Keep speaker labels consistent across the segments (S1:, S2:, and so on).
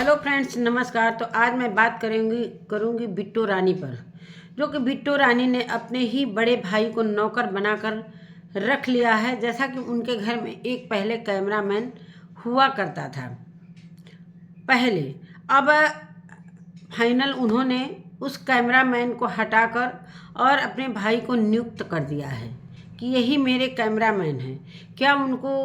S1: Hello friends, नमस्कार। तो आज मैं बात करूंगी बिट्टू रानी पर, जो कि बिट्टू रानी ने अपने ही बड़े भाई को नौकर बनाकर रख लिया है। जैसा कि उनके घर में एक पहले कैमरामैन हुआ करता था पहले, अब फाइनल उन्होंने उस कैमरामैन को हटाकर और अपने भाई को नियुक्त कर दिया है कि यही मेरे कैमरामैन हैं। क्या उनको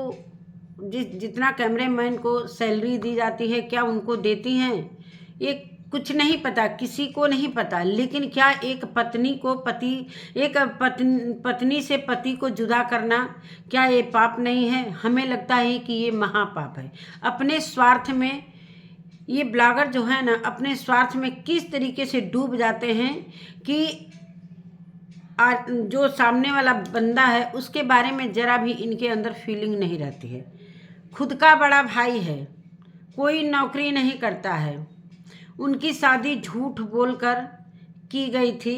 S1: जितना कैमरामैन को सैलरी दी जाती है क्या उनको देती हैं, ये कुछ नहीं पता, किसी को नहीं पता। लेकिन क्या एक पत्नी से पति को जुदा करना, क्या ये पाप नहीं है? हमें लगता है कि ये महापाप है। अपने स्वार्थ में ये ब्लॉगर जो है ना, अपने स्वार्थ में किस तरीके से डूब जाते हैं कि जो सामने वाला बंदा है उसके बारे में जरा भी इनके अंदर फीलिंग नहीं रहती है। खुद का बड़ा भाई है, कोई नौकरी नहीं करता है। उनकी शादी झूठ बोलकर की गई थी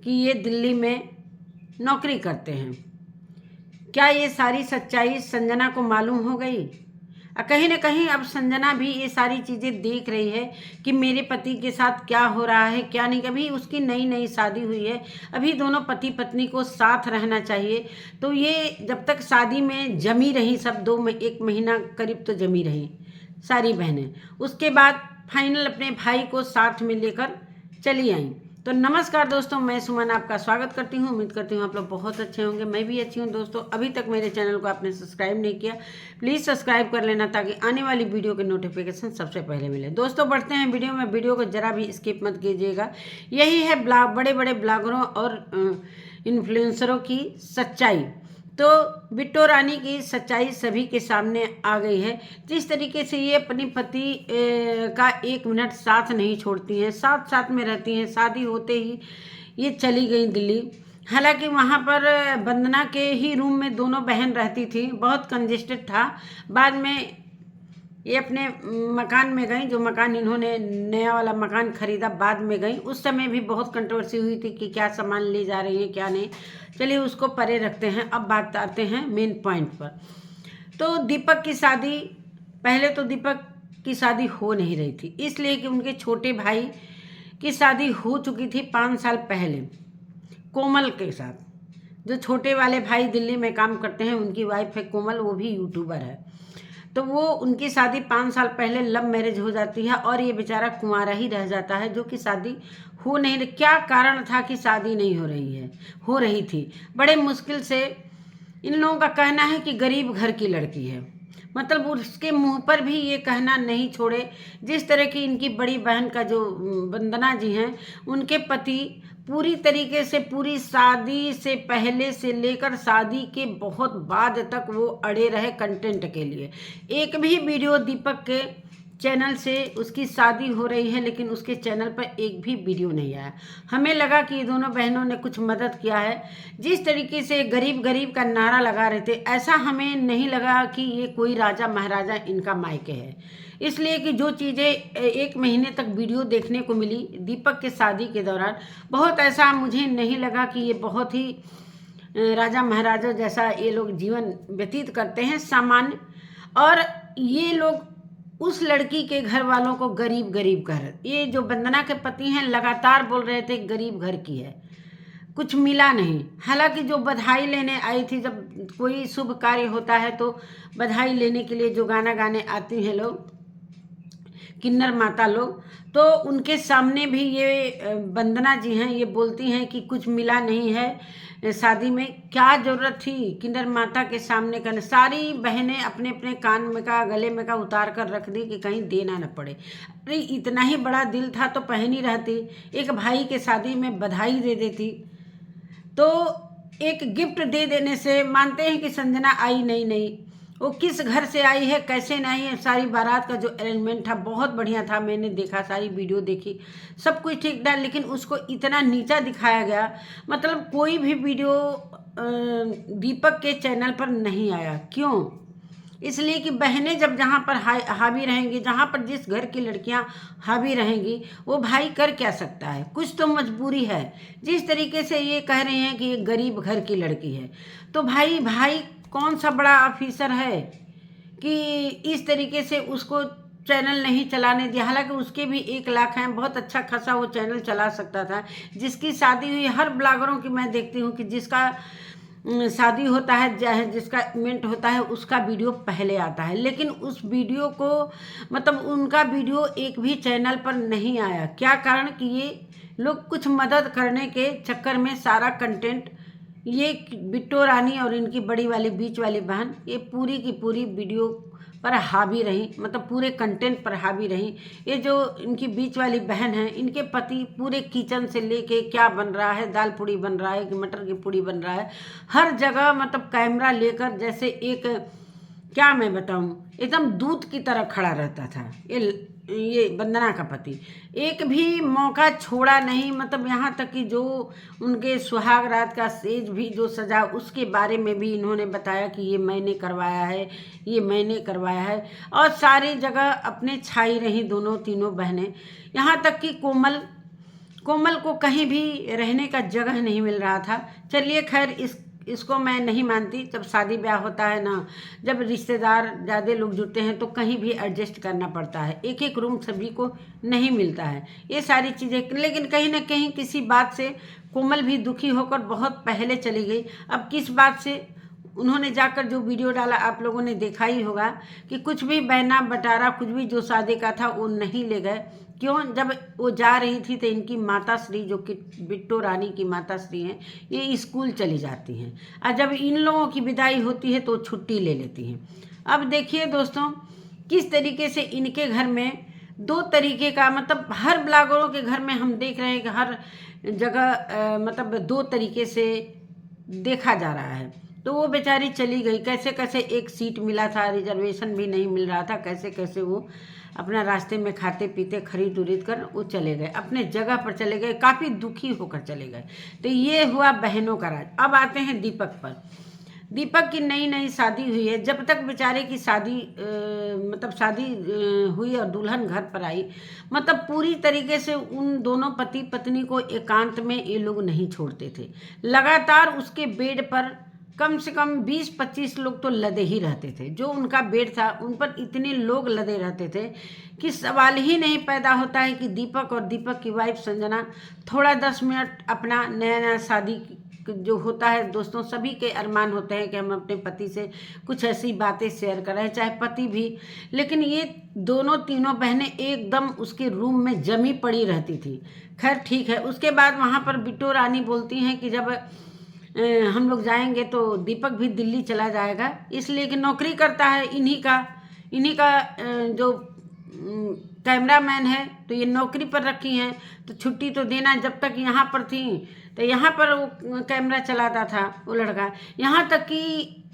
S1: कि ये दिल्ली में नौकरी करते हैं। क्या ये सारी सच्चाई संजना को मालूम हो गई? कहीं ना कहीं अब संजना भी ये सारी चीज़ें देख रही है कि मेरे पति के साथ क्या हो रहा है क्या नहीं। कभी उसकी नई नई शादी हुई है, अभी दोनों पति पत्नी को साथ रहना चाहिए। तो ये जब तक शादी में जमी रही, सब एक महीना करीब तो जमी रही सारी बहनें, उसके बाद फाइनल अपने भाई को साथ में लेकर चली आई। तो नमस्कार दोस्तों, मैं सुमन आपका स्वागत करती हूँ। उम्मीद करती हूँ आप लोग बहुत अच्छे होंगे, मैं भी अच्छी हूँ। दोस्तों, अभी तक मेरे चैनल को आपने सब्सक्राइब नहीं किया, प्लीज़ सब्सक्राइब कर लेना ताकि आने वाली वीडियो के नोटिफिकेशन सबसे पहले मिले। दोस्तों, बढ़ते हैं वीडियो में। वीडियो को जरा भी स्किप मत कीजिएगा। यही है बड़े बड़े ब्लॉगरों और इन्फ्लुएंसरों की सच्चाई। तो बिट्टू रानी की सच्चाई सभी के सामने आ गई है। जिस तरीके से ये अपनी पति का एक मिनट साथ नहीं छोड़ती हैं, साथ में रहती हैं। शादी होते ही ये चली गई दिल्ली। हालांकि वहाँ पर वंदना के ही रूम में दोनों बहन रहती थी, बहुत कंजेस्टेड था। बाद में ये अपने मकान में गई, जो मकान इन्होंने नया वाला मकान खरीदा, बाद में गई। उस समय भी बहुत कंट्रोवर्सी हुई थी कि क्या सामान ले जा रही है क्या नहीं। चलिए उसको परे रखते हैं, अब बात आते हैं मेन पॉइंट पर। तो दीपक की शादी, पहले तो दीपक की शादी हो नहीं रही थी, इसलिए कि उनके छोटे भाई की शादी हो चुकी थी 5 साल पहले कोमल के साथ। जो छोटे वाले भाई दिल्ली में काम करते हैं, उनकी वाइफ है कोमल, वो भी यूट्यूबर है। तो वो उनकी शादी 5 साल पहले लव मैरिज हो जाती है और ये बेचारा कुंवारा ही रह जाता है, जो कि शादी हो नहीं रही। क्या कारण था कि शादी नहीं हो रही थी? बड़े मुश्किल से। इन लोगों का कहना है कि गरीब घर की लड़की है, मतलब उसके मुंह पर भी ये कहना नहीं छोड़े। जिस तरह की इनकी बड़ी बहन का जो वंदना जी हैं, उनके पति पूरी तरीके से पूरी शादी से पहले से लेकर शादी के बहुत बाद तक वो अड़े रहे कंटेंट के लिए। एक भी वीडियो दीपक के चैनल से, उसकी शादी हो रही है लेकिन उसके चैनल पर एक भी वीडियो नहीं आया। हमें लगा कि ये दोनों बहनों ने कुछ मदद किया है। जिस तरीके से गरीब गरीब का नारा लगा रहे थे, ऐसा हमें नहीं लगा कि ये कोई राजा महाराजा इनका मायके है। इसलिए कि जो चीज़ें 1 महीने तक वीडियो देखने को मिली दीपक के शादी के दौरान, बहुत ऐसा मुझे नहीं लगा कि ये बहुत ही राजा महाराजा जैसा ये लोग जीवन व्यतीत करते हैं सामान्य। और ये लोग उस लड़की के घर वालों को गरीब गरीब कह, ये जो वंदना के पति हैं लगातार बोल रहे थे गरीब घर की है, कुछ मिला नहीं। हालांकि जो बधाई लेने आई थी, जब कोई शुभ कार्य होता है तो बधाई लेने के लिए जो गाना गाने आती हैं लोग, किन्नर माता लोग, तो उनके सामने भी ये वंदना जी हैं, ये बोलती हैं कि कुछ मिला नहीं है शादी में। क्या जरूरत थी किन्नर माता के सामने करने? सारी बहनें अपने अपने कान में का, गले में का उतार कर रख दी कि कहीं देना न पड़े। अरे इतना ही बड़ा दिल था तो पहन ही रहती, एक भाई के शादी में बधाई दे देती। तो एक गिफ्ट दे देने से मानते हैं कि संजना आई नहीं, वो किस घर से आई है, कैसे नहीं है। सारी बारात का जो अरेंजमेंट था बहुत बढ़िया था, मैंने देखा, सारी वीडियो देखी, सब कुछ ठीक था। लेकिन उसको इतना नीचा दिखाया गया, मतलब कोई भी वीडियो दीपक के चैनल पर नहीं आया। क्यों? इसलिए कि बहनें जब जहाँ पर हावी रहेंगी, जहाँ पर जिस घर की लड़कियाँ हावी रहेंगी, वो भाई कर क्या सकता है? कुछ तो मजबूरी है। जिस तरीके से ये कह रहे हैं कि ये गरीब घर की लड़की है, तो भाई कौन सा बड़ा ऑफिसर है कि इस तरीके से उसको चैनल नहीं चलाने दिया, हालांकि उसके भी 1 लाख हैं, बहुत अच्छा खासा वो चैनल चला सकता था। जिसकी शादी हुई, हर ब्लॉगरों की मैं देखती हूँ कि जिसका शादी होता है, जिसका इवेंट होता है, उसका वीडियो पहले आता है, लेकिन उस वीडियो को मतलब उनका वीडियो एक भी चैनल पर नहीं आया। क्या कारण कि ये लोग कुछ मदद करने के चक्कर में सारा कंटेंट, ये बिट्टो रानी और इनकी बड़ी वाली बीच वाली बहन, ये पूरी की पूरी वीडियो पर हावी रही, मतलब पूरे कंटेंट पर हावी रही। ये जो इनकी बीच वाली बहन है, इनके पति पूरे किचन से लेके क्या बन रहा है, दाल पूड़ी बन रहा है कि मटर की पूड़ी बन रहा है, हर जगह मतलब कैमरा लेकर, जैसे एक क्या मैं बताऊं, एकदम दूत की तरह खड़ा रहता था ये वंदना का पति। एक भी मौका छोड़ा नहीं, मतलब यहाँ तक कि जो उनके सुहाग रात का स्टेज भी जो सजा, उसके बारे में भी इन्होंने बताया कि ये मैंने करवाया है, ये मैंने करवाया है। और सारी जगह अपने छाई रही दोनों तीनों बहनें। यहाँ तक कि कोमल को कहीं भी रहने का जगह नहीं मिल रहा था। चलिए खैर, इसको मैं नहीं मानती। जब शादी ब्याह होता है ना, जब रिश्तेदार ज़्यादा लोग जुड़ते हैं तो कहीं भी एडजस्ट करना पड़ता है, एक एक रूम सभी को नहीं मिलता है, ये सारी चीज़ें। लेकिन कहीं ना कहीं किसी बात से कोमल भी दुखी होकर बहुत पहले चली गई। अब किस बात से, उन्होंने जाकर जो वीडियो डाला आप लोगों ने देखा ही होगा कि कुछ भी बहना बटारा, कुछ भी जो शादी का था वो नहीं ले गए। क्यों? जब वो जा रही थी तो इनकी माता श्री, जो कि बिट्टो रानी की माता श्री हैं, ये स्कूल चली जाती हैं, और जब इन लोगों की विदाई होती है तो छुट्टी ले लेती हैं। अब देखिए दोस्तों, किस तरीके से इनके घर में 2 तरीके का, मतलब हर ब्लॉगरों के घर में हम देख रहे हैं कि हर जगह मतलब 2 तरीके से देखा जा रहा है। तो वो बेचारी चली गई, कैसे कैसे एक सीट मिला था, रिजर्वेशन भी नहीं मिल रहा था, कैसे कैसे वो अपना रास्ते में खाते पीते खरीद उरीद कर वो चले गए, अपने जगह पर चले गए, काफ़ी दुखी होकर चले गए। तो ये हुआ बहनों का राज। अब आते हैं दीपक पर। दीपक की नई नई शादी हुई है, जब तक बेचारे की शादी मतलब शादी हुई और दुल्हन घर पर आई, मतलब पूरी तरीके से उन दोनों पति पत्नी को एकांत में ये लोग नहीं छोड़ते थे। लगातार उसके बेड पर कम से कम 20-25 लोग तो लदे ही रहते थे। जो उनका बेड था उन पर इतने लोग लदे रहते थे कि सवाल ही नहीं पैदा होता है कि दीपक और दीपक की वाइफ संजना थोड़ा 10 मिनट अपना नया नया शादी जो होता है, दोस्तों सभी के अरमान होते हैं कि हम अपने पति से कुछ ऐसी बातें शेयर करें, चाहे पति भी। लेकिन ये दोनों तीनों बहनें एकदम उसके रूम में जमी पड़ी रहती थी। खैर ठीक है, उसके बाद वहाँ पर बिट्टो रानी बोलती हैं कि जब हम लोग जाएंगे तो दीपक भी दिल्ली चला जाएगा, इसलिए कि नौकरी करता है इन्हीं का जो कैमरामैन है, तो ये नौकरी पर रखी हैं, तो छुट्टी तो देना। जब तक यहाँ पर थी तो यहाँ पर वो कैमरा चलाता था वो लड़का। यहाँ तक कि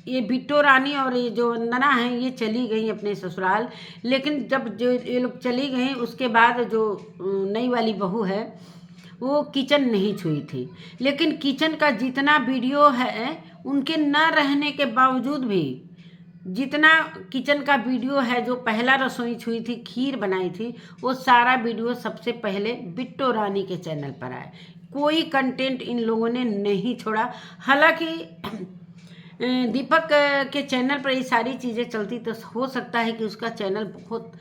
S1: ये बिट्टो रानी और ये जो वंदना है ये चली गई अपने ससुराल। लेकिन जब जो ये लोग चली गई, उसके बाद जो नई वाली बहू है वो किचन नहीं छुई थी। लेकिन किचन का जितना वीडियो है, उनके न रहने के बावजूद भी जितना किचन का वीडियो है, जो पहला रसोई छुई थी, खीर बनाई थी, वो सारा वीडियो सबसे पहले बिट्टो रानी के चैनल पर आया। कोई कंटेंट इन लोगों ने नहीं छोड़ा। हालांकि दीपक के चैनल पर ये सारी चीज़ें चलती तो हो सकता है कि उसका चैनल बहुत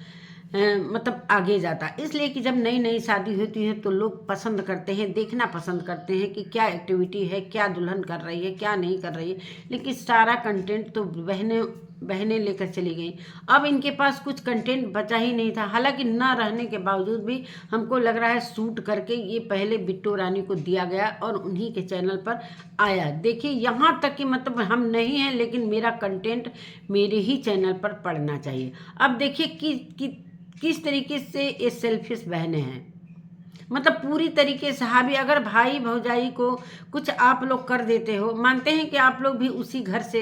S1: मतलब आगे जाता, इसलिए कि जब नई नई शादी होती है तो लोग पसंद करते हैं, देखना पसंद करते हैं कि क्या एक्टिविटी है, क्या दुल्हन कर रही है, क्या नहीं कर रही है। लेकिन सारा कंटेंट तो बहनें लेकर चली गई। अब इनके पास कुछ कंटेंट बचा ही नहीं था। हालांकि न रहने के बावजूद भी हमको लग रहा है शूट करके ये पहले बिट्टो रानी को दिया गया और उन्हीं के चैनल पर आया। देखिए यहाँ तक कि मतलब हम नहीं हैं, लेकिन मेरा कंटेंट मेरे ही चैनल पर पड़ना चाहिए। अब देखिए किस तरीके से ये सेल्फिश बहनें हैं, मतलब पूरी तरीके से हावी। अगर भाई भौजाई को कुछ आप लोग कर देते हो, मानते हैं कि आप लोग भी उसी घर से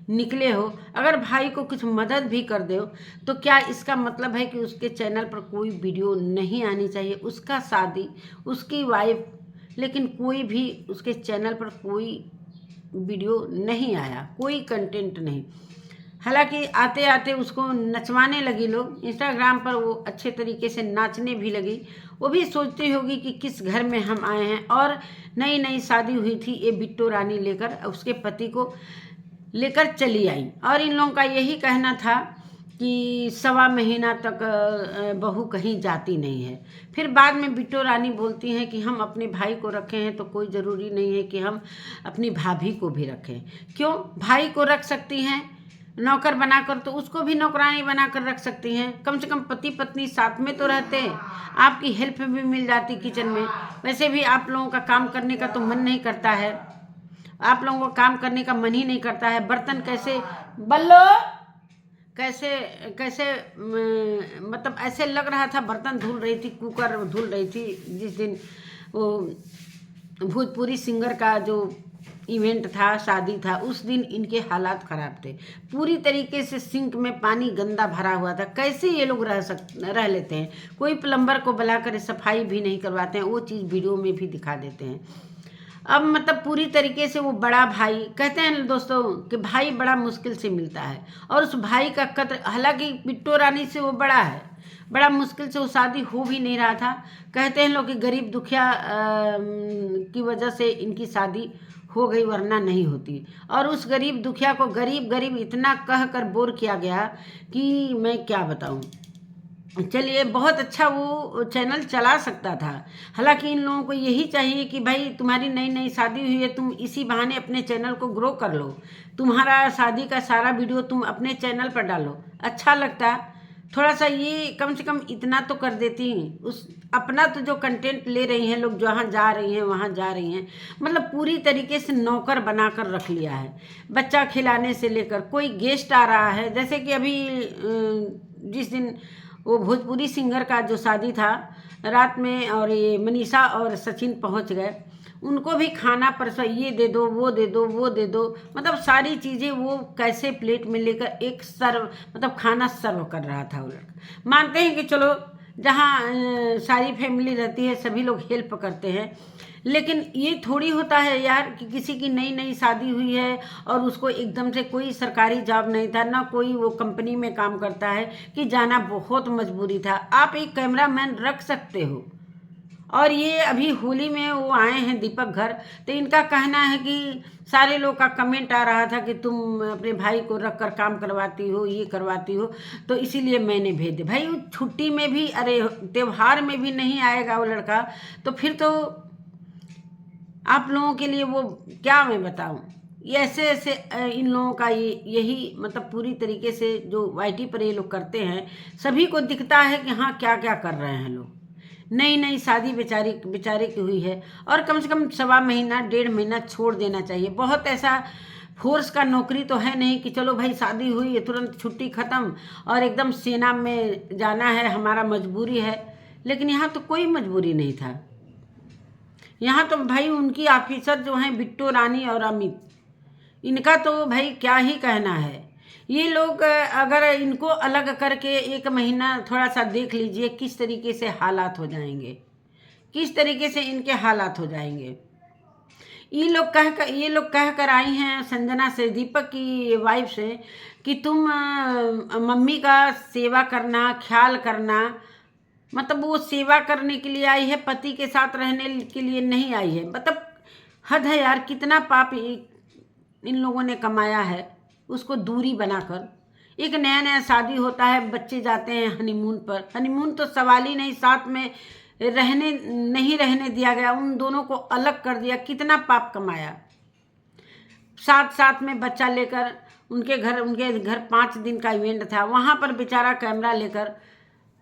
S1: निकले हो, अगर भाई को कुछ मदद भी कर दो तो क्या इसका मतलब है कि उसके चैनल पर कोई वीडियो नहीं आनी चाहिए? उसका शादी, उसकी वाइफ, लेकिन कोई भी उसके चैनल पर कोई वीडियो नहीं आया, कोई कंटेंट नहीं। हालांकि आते आते उसको नचवाने लगी लोग, इंस्टाग्राम पर वो अच्छे तरीके से नाचने भी लगी। वो भी सोचती होगी कि किस घर में हम आए हैं। और नई नई शादी हुई थी, ये बिट्टो रानी लेकर उसके पति को लेकर चली आई। और इन लोगों का यही कहना था कि 1.25 महीना तक बहू कहीं जाती नहीं है। फिर बाद में बिट्टो रानी बोलती हैं कि हम अपने भाई को रखे हैं तो कोई ज़रूरी नहीं है कि हम अपनी भाभी को भी रखें। क्यों? भाई को रख सकती हैं नौकर बनाकर, तो उसको भी नौकरानी बनाकर रख सकती हैं। कम से कम पति पत्नी साथ में तो रहते हैं, आपकी हेल्प भी मिल जाती किचन में। वैसे भी आप लोगों का काम करने का तो मन नहीं करता है, आप लोगों को काम करने का मन ही नहीं करता है। बर्तन कैसे बल्लो कैसे कैसे मतलब ऐसे लग रहा था बर्तन धुल रही थी, कुकर धुल रही थी। जिस दिन वो भोजपुरी सिंगर का जो इवेंट था, शादी था, उस दिन इनके हालात ख़राब थे। पूरी तरीके से सिंक में पानी गंदा भरा हुआ था। कैसे ये लोग रह लेते हैं? कोई प्लम्बर को बुलाकर सफाई भी नहीं करवाते हैं, वो चीज़ वीडियो में भी दिखा देते हैं। अब मतलब पूरी तरीके से वो बड़ा भाई, कहते हैं दोस्तों कि भाई बड़ा मुश्किल से मिलता है, और उस भाई का कत्ल, हालांकि बिट्टो रानी से वो बड़ा है, बड़ा मुश्किल से वो शादी हो भी नहीं रहा था। कहते हैं लोग कि गरीब दुखिया की वजह से इनकी शादी हो गई, वरना नहीं होती। और उस गरीब दुखिया को गरीब गरीब इतना कह कर बोर किया गया कि मैं क्या बताऊं। चलिए, बहुत अच्छा वो चैनल चला सकता था। हालांकि इन लोगों को यही चाहिए कि भाई तुम्हारी नई नई शादी हुई है, तुम इसी बहाने अपने चैनल को ग्रो कर लो, तुम्हारा शादी का सारा वीडियो तुम अपने चैनल पर डालो, अच्छा लगता। थोड़ा सा ये कम से कम इतना तो कर देती। उस अपना तो जो कंटेंट ले रही हैं लोग, जहाँ जा रही हैं वहाँ जा रही हैं, मतलब पूरी तरीके से नौकर बनाकर रख लिया है। बच्चा खिलाने से लेकर, कोई गेस्ट आ रहा है, जैसे कि अभी जिस दिन वो भोजपुरी सिंगर का जो शादी था रात में, और ये मनीषा और सचिन पहुंच गए, उनको भी खाना परसा, ये दे दो, वो दे दो, वो दे दो, मतलब सारी चीज़ें वो कैसे प्लेट में लेकर एक सर्व, मतलब खाना सर्व कर रहा था वो लड़का। मानते हैं कि चलो जहाँ सारी फैमिली रहती है सभी लोग हेल्प करते हैं, लेकिन ये थोड़ी होता है यार कि किसी की नई नई शादी हुई है और उसको एकदम से, कोई सरकारी जॉब नहीं था ना, कोई वो कंपनी में काम करता है, कि जाना बहुत मजबूरी था। आप एक कैमरामैन रख सकते हो। और ये अभी होली में वो आए हैं दीपक घर, तो इनका कहना है कि सारे लोग का कमेंट आ रहा था कि तुम अपने भाई को रख कर काम करवाती हो, ये करवाती हो, तो इसीलिए मैंने भेज दिया। भाई छुट्टी में भी, अरे त्योहार में भी नहीं आएगा वो लड़का, तो फिर तो आप लोगों के लिए वो क्या मैं बताऊं। ये ऐसे ऐसे इन लोगों का यही मतलब पूरी तरीके से जो वाईटी पर ये लोग करते हैं, सभी को दिखता है कि हाँ क्या क्या कर रहे हैं लोग। नई नई शादी बेचारे की हुई है, और कम से कम 1.25 महीना 1.5 महीना छोड़ देना चाहिए। बहुत ऐसा फोर्स का नौकरी तो है नहीं कि चलो भाई शादी हुई है तुरंत छुट्टी ख़त्म और एकदम सेना में जाना है, हमारा मजबूरी है। लेकिन यहाँ तो कोई मजबूरी नहीं था। यहाँ तो भाई उनकी ऑफिसर जो हैं बिट्टो रानी और अमित, इनका तो भाई क्या ही कहना है। ये लोग अगर इनको अलग करके 1 महीना थोड़ा सा देख लीजिए किस तरीके से हालात हो जाएंगे, किस तरीके से इनके हालात हो जाएंगे। ये लोग कह कर आई हैं संजना से, दीपक की वाइफ से, कि तुम मम्मी का सेवा करना, ख्याल करना। मतलब वो सेवा करने के लिए आई है, पति के साथ रहने के लिए नहीं आई है। मतलब हद है यार, कितना पाप इन लोगों ने कमाया है उसको दूरी बनाकर। एक नया नया शादी होता है, बच्चे जाते हैं हनीमून पर, हनीमून तो सवाल ही नहीं, साथ में नहीं रहने दिया गया, उन दोनों को अलग कर दिया। कितना पाप कमाया। साथ में बच्चा लेकर उनके घर 5 दिन का इवेंट था, वहाँ पर बेचारा कैमरा लेकर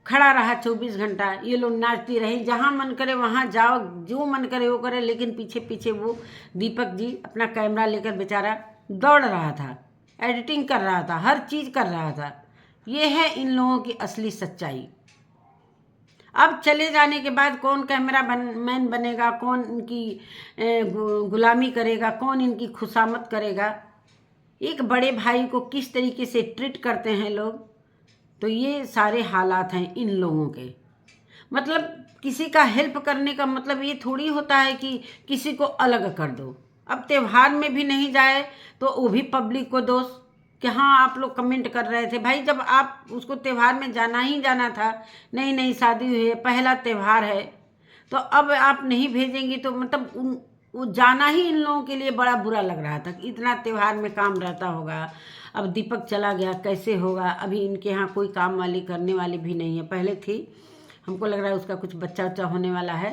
S1: खड़ा रहा 24 घंटा। ये लोग नाचती रही, जहाँ मन करे वहाँ जाओ, जो मन करे वो करे, लेकिन पीछे पीछे वो दीपक जी अपना कैमरा लेकर बेचारा दौड़ रहा था, एडिटिंग कर रहा था, हर चीज़ कर रहा था। ये है इन लोगों की असली सच्चाई। अब चले जाने के बाद कौन मैन बनेगा, कौन इनकी गुलामी करेगा, कौन इनकी खुशामद करेगा, एक बड़े भाई को किस तरीके से ट्रीट करते हैं लोग, तो ये सारे हालात हैं इन लोगों के। मतलब किसी का हेल्प करने का मतलब ये थोड़ी होता है कि किसी को अलग कर दो। अब त्यौहार में भी नहीं जाए तो वो भी पब्लिक को दोष, कि हाँ आप लोग कमेंट कर रहे थे। भाई जब आप उसको त्यौहार में जाना ही जाना था, नई नई शादी हुई है, पहला त्यौहार है, तो अब आप नहीं भेजेंगी तो मतलब वो जाना ही इन लोगों के लिए बड़ा बुरा लग रहा था। इतना त्यौहार में काम रहता होगा, अब दीपक चला गया, कैसे होगा। अभी इनके यहाँ कोई काम वाली करने वाली भी नहीं है, पहले थी, हमको लग रहा है उसका कुछ बच्चा उच्चा होने वाला है,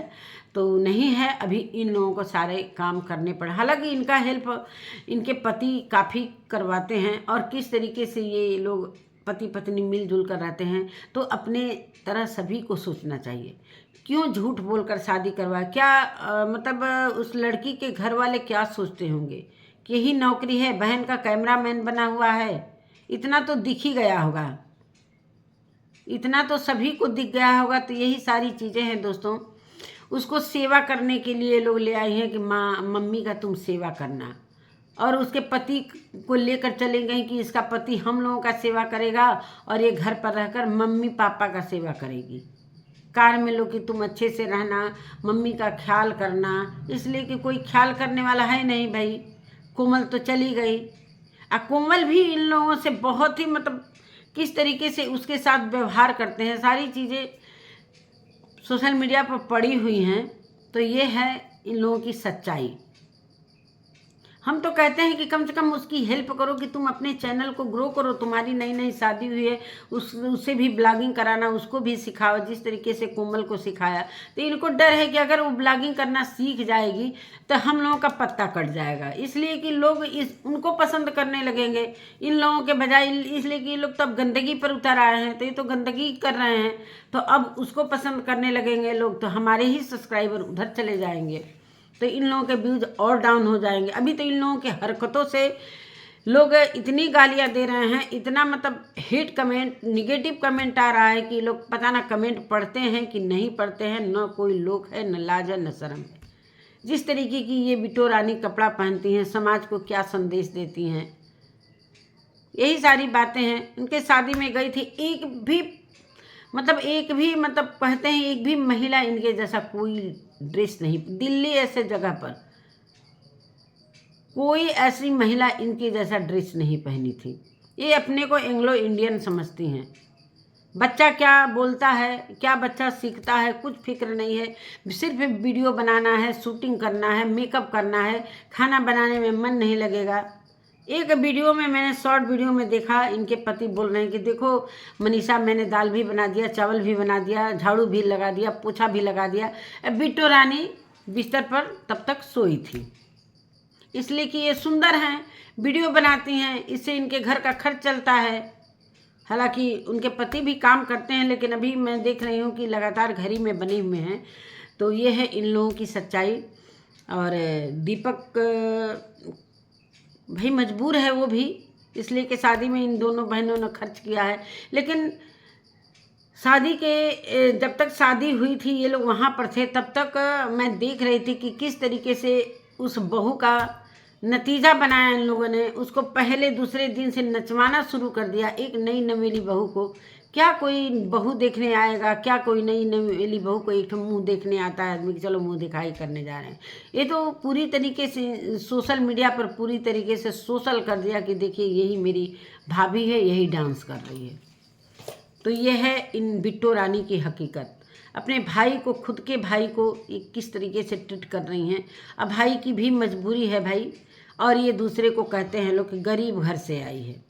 S1: तो नहीं है। अभी इन लोगों को सारे काम करने पड़े। हालांकि इनका हेल्प इनके पति काफ़ी करवाते हैं, और किस तरीके से ये लोग पति पत्नी मिलजुल कर रहते हैं। तो अपने तरह सभी को सोचना चाहिए, क्यों झूठ बोलकर शादी करवाए। क्या मतलब उस लड़की के घर वाले क्या सोचते होंगे कि यही नौकरी है, बहन का कैमरामैन बना हुआ है, इतना तो दिख ही गया होगा, इतना तो सभी को दिख गया होगा। तो यही सारी चीज़ें हैं दोस्तों। उसको सेवा करने के लिए लोग ले आए हैं कि माँ मम्मी का तुम सेवा करना, और उसके पति को लेकर चले गए कि इसका पति हम लोगों का सेवा करेगा और ये घर पर रहकर मम्मी पापा का सेवा करेगी। कार में लो कि तुम अच्छे से रहना, मम्मी का ख्याल करना, इसलिए कि कोई ख्याल करने वाला है नहीं भाई। कोमल तो चली गई। कोमल भी इन लोगों से बहुत ही मतलब किस तरीके से उसके साथ व्यवहार करते हैं, सारी चीज़ें सोशल मीडिया पर पड़ी हुई हैं। तो ये है इन लोगों की सच्चाई। हम तो कहते हैं कि कम से कम उसकी हेल्प करो कि तुम अपने चैनल को ग्रो करो। तुम्हारी नई नई शादी हुई है, उससे भी ब्लॉगिंग कराना, उसको भी सिखाओ जिस तरीके से कोमल को सिखाया। तो इनको डर है कि अगर वो ब्लॉगिंग करना सीख जाएगी तो हम लोगों का पत्ता कट जाएगा, इसलिए कि लोग उनको पसंद करने लगेंगे इन लोगों के बजाय। इसलिए कि ये लोग तो अब गंदगी पर उतर आए हैं, तो ये तो गंदगी कर रहे हैं, तो अब उसको पसंद करने लगेंगे लोग, तो हमारे ही सब्सक्राइबर उधर चले जाएंगे, तो इन लोगों के व्यूज और डाउन हो जाएंगे। अभी तो इन लोगों के हरकतों से लोग इतनी गालियां दे रहे हैं, इतना मतलब हेट कमेंट, निगेटिव कमेंट आ रहा है कि लोग पता ना कमेंट पढ़ते हैं कि नहीं पढ़ते हैं। न कोई लोग है, न लाज है, न शर्म है। जिस तरीके की ये बिट्टो रानी कपड़ा पहनती हैं, समाज को क्या संदेश देती हैं, यही सारी बातें हैं। उनके शादी में गई थी, एक भी कहते हैं एक भी महिला इनके जैसा कोई ड्रेस नहीं, दिल्ली ऐसे जगह पर कोई ऐसी महिला इनके जैसा ड्रेस नहीं पहनी थी। ये अपने को एंग्लो इंडियन समझती हैं। बच्चा क्या बोलता है, क्या बच्चा सीखता है, कुछ फिक्र नहीं है। सिर्फ वीडियो बनाना है, शूटिंग करना है, मेकअप करना है, खाना बनाने में मन नहीं लगेगा। एक वीडियो में मैंने शॉर्ट वीडियो में देखा, इनके पति बोल रहे हैं कि देखो मनीषा, मैंने दाल भी बना दिया, चावल भी बना दिया, झाड़ू भी लगा दिया, पोछा भी लगा दिया। बिट्टो रानी बिस्तर पर तब तक सोई थी, इसलिए कि ये सुंदर हैं, वीडियो बनाती हैं, इससे इनके घर का खर्च चलता है। हालांकि उनके पति भी काम करते हैं, लेकिन अभी मैं देख रही हूँ कि लगातार घर ही में बने हुए हैं। तो ये है इन लोगों की सच्चाई। और दीपक भाई मजबूर है वो भी, इसलिए कि शादी में इन दोनों बहनों ने खर्च किया है। लेकिन शादी के जब तक शादी हुई थी, ये लोग वहाँ पर थे, तब तक मैं देख रही थी कि किस तरीके से उस बहू का नतीजा बनाया इन लोगों ने। उसको पहले दूसरे दिन से नचवाना शुरू कर दिया, एक नई नवेली बहू को। क्या कोई बहू देखने आएगा, क्या कोई नई नवेली बहू को एक मुंह देखने आता है आदमी कि चलो मुंह दिखाई करने जा रहे हैं। ये तो पूरी तरीके से सोशल मीडिया पर पूरी तरीके से सोशल कर दिया कि देखिए यही मेरी भाभी है, यही डांस कर रही है। तो ये है इन बिट्टो रानी की हकीकत। अपने भाई को, खुद के भाई को किस तरीके से ट्रीट कर रही हैं। अब भाई की भी मजबूरी है भाई, और ये दूसरे को कहते हैं लोग कि गरीब घर से आई है।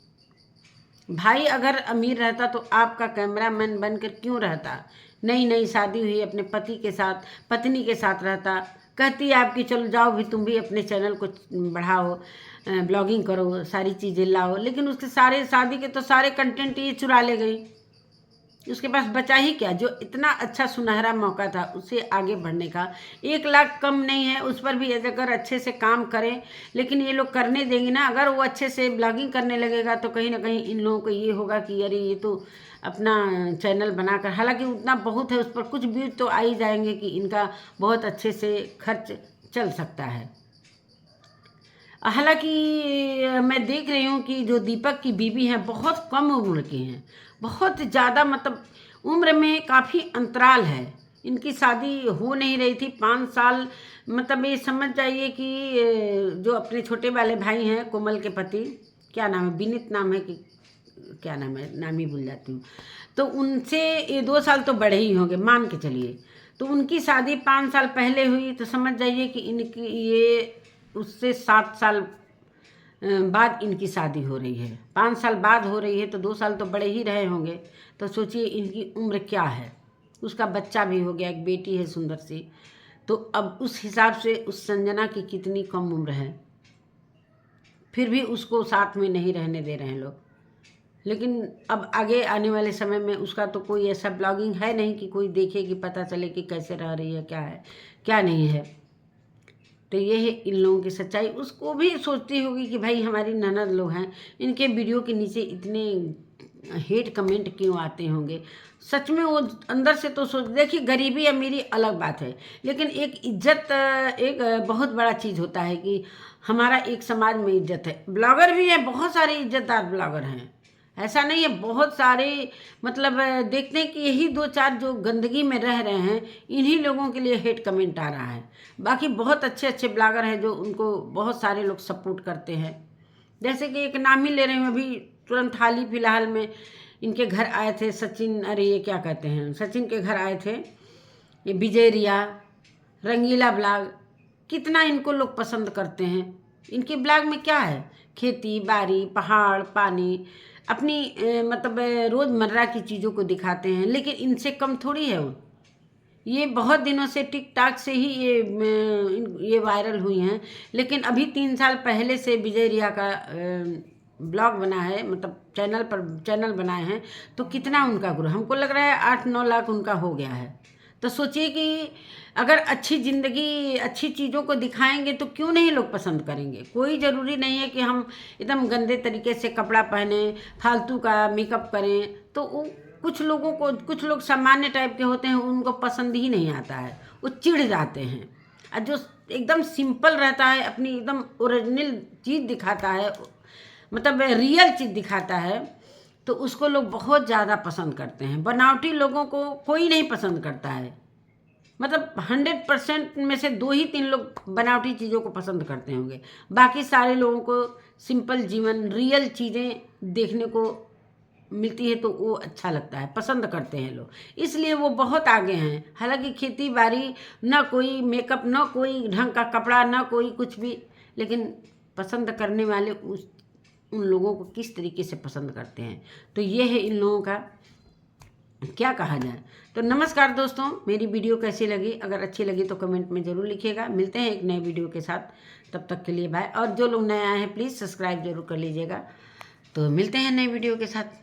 S1: भाई अगर अमीर रहता तो आपका कैमरामैन बनकर क्यों रहता। नई नई शादी हुई, अपने पति के साथ, पत्नी के साथ रहता, कहती आपकी चलो जाओ भी तुम भी अपने चैनल को बढ़ाओ, ब्लॉगिंग करो, सारी चीज़ें लाओ। लेकिन उसके सारे शादी के तो सारे कंटेंट ये चुरा ले गई। उसके पास बचा ही क्या, जो इतना अच्छा सुनहरा मौका था उसे आगे बढ़ने का। 1 लाख कम नहीं है, उस पर भी अगर अच्छे से काम करें, लेकिन ये लोग करने देंगे ना। अगर वो अच्छे से ब्लॉगिंग करने लगेगा तो कहीं ना कहीं इन लोगों को ये होगा कि अरे ये तो अपना चैनल बनाकर, हालांकि उतना बहुत है, उस पर कुछ व्यूज तो आ ही जाएंगे कि इनका बहुत अच्छे से खर्च चल सकता है। हालांकि मैं देख रही हूँ कि जो दीपक की बीवी हैं बहुत कम उम्र की हैं, बहुत ज़्यादा मतलब उम्र में काफ़ी अंतराल है। इनकी शादी हो नहीं रही थी 5 साल, मतलब ये समझ जाइए कि जो अपने छोटे वाले भाई हैं कोमल के पति, क्या नाम है, विनीत नाम है कि क्या नाम है, नाम ही भूल जाती हूँ। तो उनसे ये 2 साल तो बड़े ही होंगे मान के चलिए। तो उनकी शादी 5 साल पहले हुई, तो समझ जाइए कि इनकी ये उससे 7 साल बाद इनकी शादी हो रही है। 5 साल बाद हो रही है तो 2 साल तो बड़े ही रहे होंगे। तो सोचिए इनकी उम्र क्या है। उसका बच्चा भी हो गया, एक बेटी है सुंदर सी। तो अब उस हिसाब से उस संजना की कितनी कम उम्र है, फिर भी उसको साथ में नहीं रहने दे रहे हैं लोग। लेकिन अब आगे आने वाले समय में उसका तो कोई ऐसा ब्लॉगिंग है नहीं कि कोई देखे कि पता चले कि कैसे रह रही है, क्या है क्या नहीं है। तो ये है इन लोगों की सच्चाई। उसको भी सोचती होगी कि भाई हमारी ननद लोग हैं, इनके वीडियो के नीचे इतने हेट कमेंट क्यों आते होंगे। सच में वो अंदर से तो सोच, देखिए गरीबी अमीरी अलग बात है, लेकिन एक इज्जत एक बहुत बड़ा चीज़ होता है कि हमारा एक समाज में इज्जत है। ब्लॉगर भी है, बहुत सारे इज्जतदार ब्लॉगर हैं, ऐसा नहीं है, बहुत सारे मतलब देखते हैं कि यही 2-4 जो गंदगी में रह रहे हैं, इन्हीं लोगों के लिए हेट कमेंट आ रहा है। बाकी बहुत अच्छे अच्छे ब्लॉगर हैं जो उनको बहुत सारे लोग सपोर्ट करते हैं। जैसे कि एक नाम ही ले रहे हैं, अभी तुरंत हाल ही फिलहाल में इनके घर आए थे सचिन, अरे ये क्या कहते हैं, सचिन के घर आए थे ये विजय रिया, रंगीला ब्लॉग। कितना इनको लोग पसंद करते हैं। इनके ब्लॉग में क्या है, खेती बाड़ी, पहाड़, पानी, अपनी मतलब रोज़मर्रा की चीज़ों को दिखाते हैं। लेकिन इनसे कम थोड़ी है वो। ये बहुत दिनों से टिकटॉक से ही ये वायरल हुई हैं। लेकिन अभी 3 साल पहले से विजय रिया का ब्लॉग बना है, मतलब चैनल बनाए हैं। तो कितना उनका ग्रो, हमको लग रहा है 8-9 लाख उनका हो गया है। तो सोचिए कि अगर अच्छी ज़िंदगी अच्छी चीज़ों को दिखाएंगे तो क्यों नहीं लोग पसंद करेंगे। कोई ज़रूरी नहीं है कि हम एकदम गंदे तरीके से कपड़ा पहने, फालतू का मेकअप करें। तो वो कुछ लोगों को, कुछ लोग सामान्य टाइप के होते हैं, उनको पसंद ही नहीं आता है, वो चिढ़ जाते हैं। और जो एकदम सिंपल रहता है, अपनी एकदम ओरिजिनल चीज़ दिखाता है, मतलब रियल चीज़ दिखाता है, तो उसको लोग बहुत ज़्यादा पसंद करते हैं। बनावटी लोगों को कोई नहीं पसंद करता है। मतलब 100% में से 2 ही 3 लोग बनावटी चीज़ों को पसंद करते होंगे। बाकी सारे लोगों को सिंपल जीवन, रियल चीज़ें देखने को मिलती है तो वो अच्छा लगता है, पसंद करते हैं लोग, इसलिए वो बहुत आगे हैं। हालांकि खेती बाड़ी, ना कोई मेकअप, ना कोई ढंग का कपड़ा, ना कोई कुछ भी, लेकिन पसंद करने वाले उन लोगों को किस तरीके से पसंद करते हैं। तो ये है इन लोगों का, क्या कहा जाए। तो नमस्कार दोस्तों, मेरी वीडियो कैसी लगी, अगर अच्छी लगी तो कमेंट में ज़रूर लिखिएगा। मिलते हैं एक नए वीडियो के साथ, तब तक के लिए बाय। और जो लोग नए आए हैं प्लीज़ सब्सक्राइब जरूर कर लीजिएगा। तो मिलते हैं नए वीडियो के साथ।